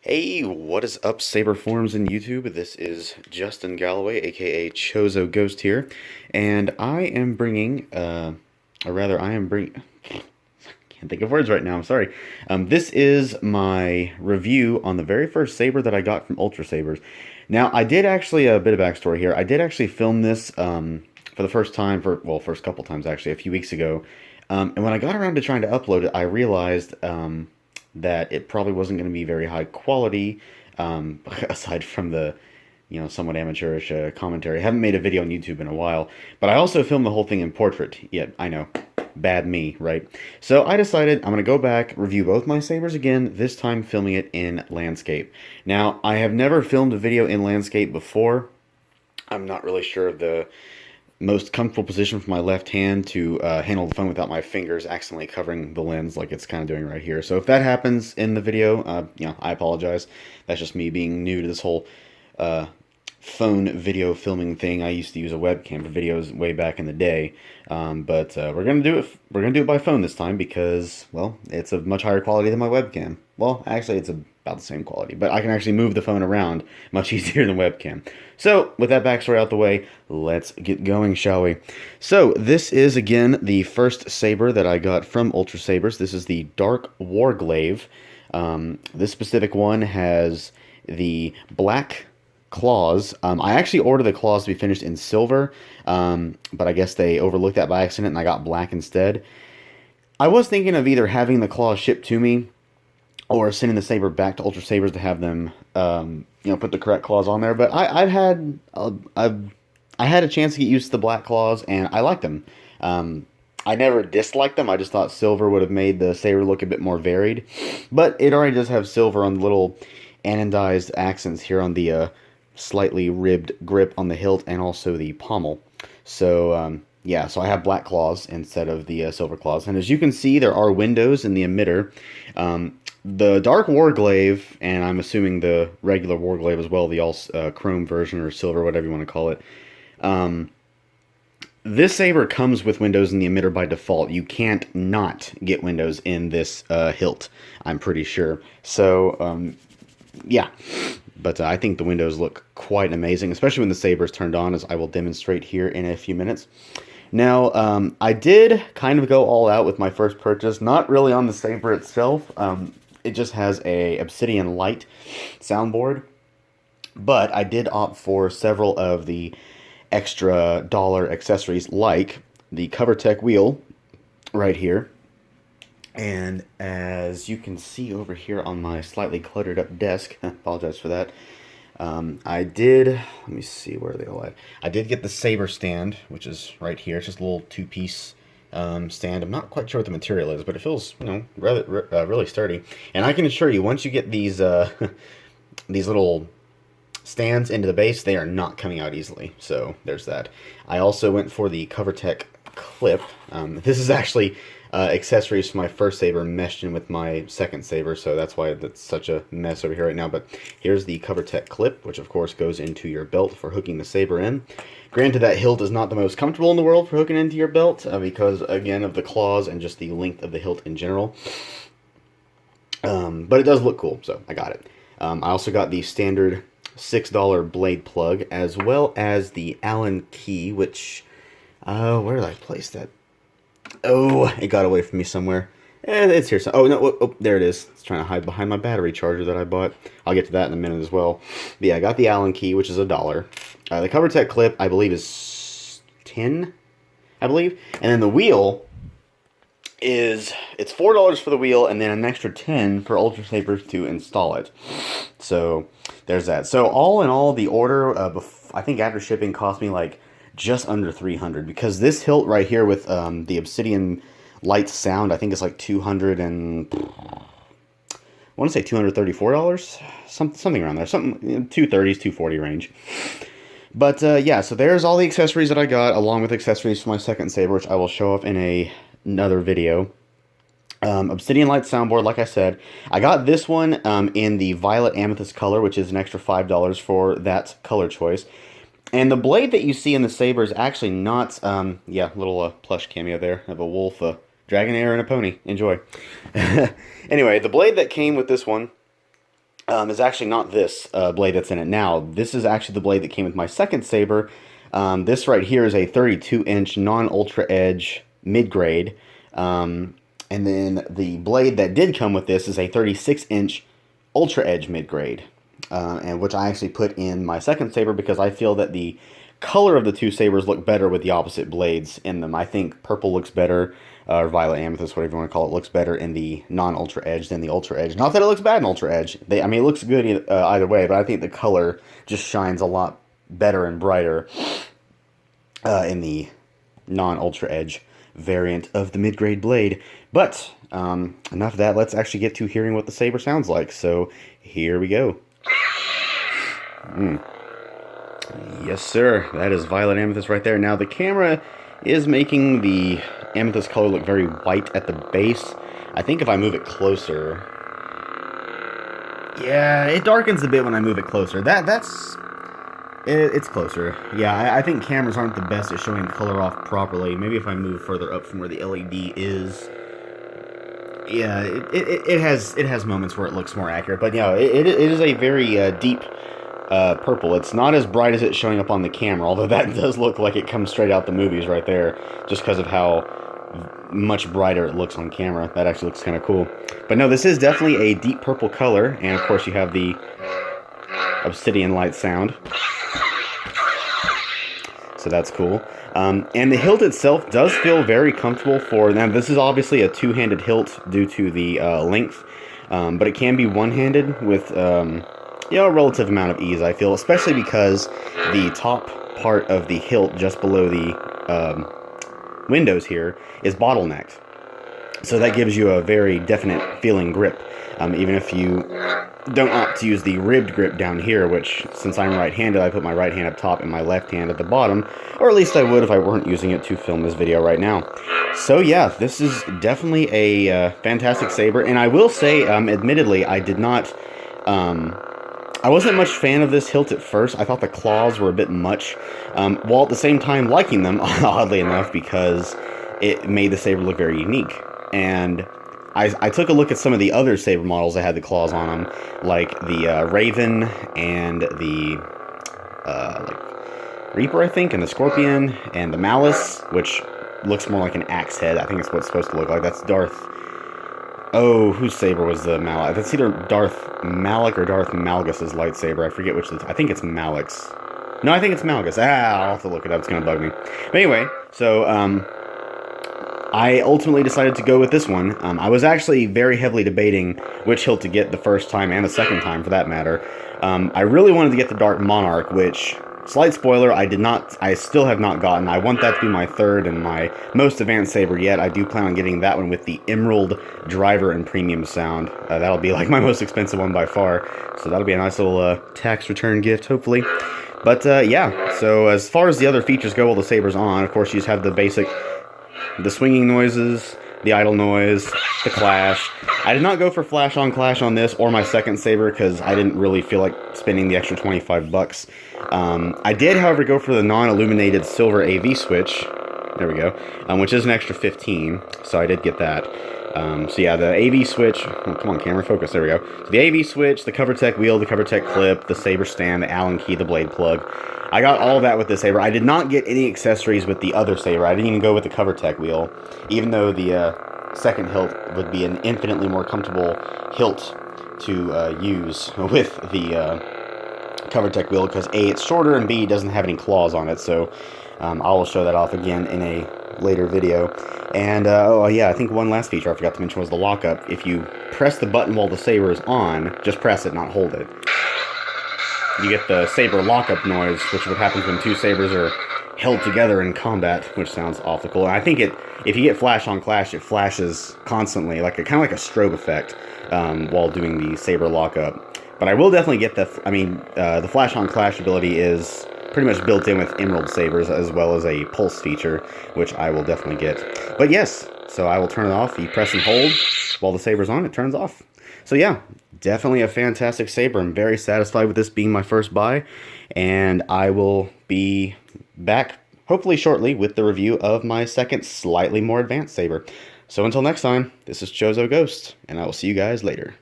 Hey, what is up, Saber Forums in YouTube? This is Justin Galloway, aka Chozo Ghost here, and I am bringing, or rather, I am bringing. Can't think of words right now. I'm sorry. This is my review on the very first saber that I got from Ultrasabers. Now, I did actually a bit of backstory here. I did actually film this for the first time first couple times actually a few weeks ago, and when I got around to trying to upload it, I realized that it probably wasn't going to be very high quality, aside from the, somewhat amateurish commentary. I haven't made a video on YouTube in a while, but I also filmed the whole thing in portrait. Yet, I know, bad me, right? So I decided I'm going to go back, review both my sabers again, this time filming it in landscape. Now, I have never filmed a video in landscape before. I'm not really sure of the most comfortable position for my left hand to handle the phone without my fingers accidentally covering the lens like it's kind of doing right here. So if that happens in the video, I apologize. That's just me being new to this whole phone video filming thing. I used to use a webcam for videos way back in the day, but we're gonna do it. We're gonna do it by phone this time because, well, it's of much higher quality than my webcam. Well, actually, it's about the same quality, but I can actually move the phone around much easier than webcam. So, with that backstory out the way, let's get going, shall we? So, this is, again, the first saber that I got from Ultrasabers. This is the Dark War Glaive. This specific one has the black claws. I actually ordered the claws to be finished in silver, but I guess they overlooked that by accident and I got black instead. I was thinking of either having the claws shipped to me or sending the saber back to Ultrasabers to have them, put the correct claws on there. But I had a chance to get used to the black claws, and I liked them. I never disliked them. I just thought silver would have made the saber look a bit more varied. But it already does have silver on the little anodized accents here on the slightly ribbed grip on the hilt and also the pommel. So, yeah, so I have black claws instead of the silver claws. And as you can see, there are windows in the emitter. The Dark War Glaive, and I'm assuming the regular War Glaive as well, the all chrome version or silver, whatever you want to call it. This saber comes with windows in the emitter by default. You can't not get windows in this hilt, I'm pretty sure. So, yeah. But I think the windows look quite amazing, especially when the saber is turned on, as I will demonstrate here in a few minutes. Now, I did kind of go all out with my first purchase, not really on the saber itself. It just has a Obsidian Lite soundboard, but I did opt for several of the extra dollar accessories, like the Covertec Wheel right here. And as you can see over here on my slightly cluttered up desk, I apologize for that, let me see where they all at. I did get the Saber Stand, which is right here. It's just a little two-piece stand. I'm not quite sure what the material is, but it feels, really sturdy. And I can assure you, once you get these these little stands into the base, they are not coming out easily. So there's that. I also went for the Covertec Clip. This is actually accessories for my first saber meshed in with my second saber, so that's why that's such a mess over here right now. But here's the Covertec Clip, which of course goes into your belt for hooking the saber in. Granted, that hilt is not the most comfortable in the world for hooking into your belt, because, again, of the claws and just the length of the hilt in general. But it does look cool, so I got it. I also got the standard $6 blade plug, as well as the Allen key, which, where did I place that? Oh, it got away from me somewhere. It's here. Oh, no, oh, there it is. It's trying to hide behind my battery charger that I bought. I'll get to that in a minute as well. But yeah, I got the Allen key, which is $1. The Covertec Clip, I believe, is 10, I believe. And then the wheel it's $4 for the wheel, and then an extra 10 for Ultrasabers to install it. So there's that. So all in all, the order, I think after shipping, cost me like just under $300, because this hilt right here with the Obsidian Light sound, I think it's like I want to say $234, something around there, something $230s, $240 range. But yeah, so there's all the accessories that I got, along with accessories for my second saber, which I will show off in another video. Obsidian Light soundboard, like I said, I got this one in the violet amethyst color, which is an extra $5 for that color choice. And the blade that you see in the saber is actually not, little plush cameo there of a wolf, a dragon, and a pony. Enjoy. Anyway, the blade that came with this one is actually not this blade that's in it now. This is actually the blade that came with my second saber. This right here is a 32-inch non-ultra edge mid-grade. And then the blade that did come with this is a 36-inch ultra edge mid-grade. And which I actually put in my second saber because I feel that the color of the two sabers look better with the opposite blades in them. I think purple looks better, or violet amethyst, whatever you want to call it, looks better in the non-ultra edge than the ultra edge. Not that it looks bad in ultra edge. I mean, it looks good either way, but I think the color just shines a lot better and brighter in the non-ultra edge variant of the mid-grade blade. But enough of that. Let's actually get to hearing what the saber sounds like. So here we go. Yes, sir. That is violet amethyst right there. Now, the camera is making the amethyst color look very white at the base. I think if I move it closer... Yeah, it darkens a bit when I move it closer. It's closer. Yeah, I think cameras aren't the best at showing the color off properly. Maybe if I move further up from where the LED is... Yeah, it has moments where it looks more accurate. But, yeah, it is a very deep... purple. It's not as bright as it's showing up on the camera, although that does look like it comes straight out the movies right there, just because of how much brighter it looks on camera. That actually looks kind of cool. But no, this is definitely a deep purple color, and of course you have the Obsidian light sound. So that's cool. And the hilt itself does feel very comfortable for... Now, this is obviously a two-handed hilt due to the length, but it can be one-handed with... a relative amount of ease, I feel, especially because the top part of the hilt just below the windows here is bottlenecked. So that gives you a very definite feeling grip, even if you don't opt to use the ribbed grip down here, which, since I'm right-handed, I put my right hand up top and my left hand at the bottom, or at least I would if I weren't using it to film this video right now. So yeah, this is definitely a fantastic saber, and I will say, admittedly, I did not... I wasn't much fan of this hilt at first. I thought the claws were a bit much, while at the same time liking them, oddly enough, because it made the saber look very unique. And I took a look at some of the other saber models that had the claws on them, like the Raven and the Reaper, I think, and the Scorpion, and the Malice, which looks more like an axe head. I think it's what it's supposed to look like. That's Darth... Oh, whose saber was the Malak? That's either Darth Malak or Darth Malgus's lightsaber. I forget which. I think it's Malak's. No, I think it's Malgus. I'll have to look it up. It's going to bug me. But anyway, so I ultimately decided to go with this one. I was actually very heavily debating which hilt to get the first time and the second time, for that matter. I really wanted to get the Dark Monarch, which... Slight spoiler, I still have not gotten. I want that to be my third and my most advanced saber yet. I do plan on getting that one with the Emerald driver and premium sound. That'll be like my most expensive one by far. So that'll be a nice little tax return gift, hopefully. But yeah, so as far as the other features go while the saber's on, of course you just have the basic, the swinging noises, the idle noise, the clash. I did not go for flash on clash on this or my second saber because I didn't really feel like spending the extra 25 bucks. I did, however, go for the non-illuminated silver AV switch. There we go. Which is an extra 15, so I did get that. So yeah, the AV switch... Oh, come on, camera, focus. There we go. So the AV switch, the Covertec Wheel, the Covertec Clip, the Saber Stand, the Allen key, the blade plug. I got all that with this saber. I did not get any accessories with the other saber. I didn't even go with the Covertec Wheel, even though the second hilt would be an infinitely more comfortable hilt to use with the Covertec Wheel, because A, it's shorter, and B, it doesn't have any claws on it, so I will show that off again in a later video. And, oh yeah, I think one last feature I forgot to mention was the lockup. If you press the button while the saber is on, just press it, not hold it, you get the saber lockup noise, which is what happens when two sabers are held together in combat, which sounds awful cool. And I think if you get flash on clash, it flashes constantly, like kind of like a strobe effect, while doing the saber lockup. But I will definitely get the flash on clash ability is pretty much built in with Emerald Sabers, as well as a pulse feature, which I will definitely get. But yes, so I will turn it off. You press and hold while the saber's on, it turns off. So yeah, definitely a fantastic saber. I'm very satisfied with this being my first buy, and I will be back hopefully shortly with the review of my second, slightly more advanced saber. So until next time, this is Chozo Ghost, and I will see you guys later.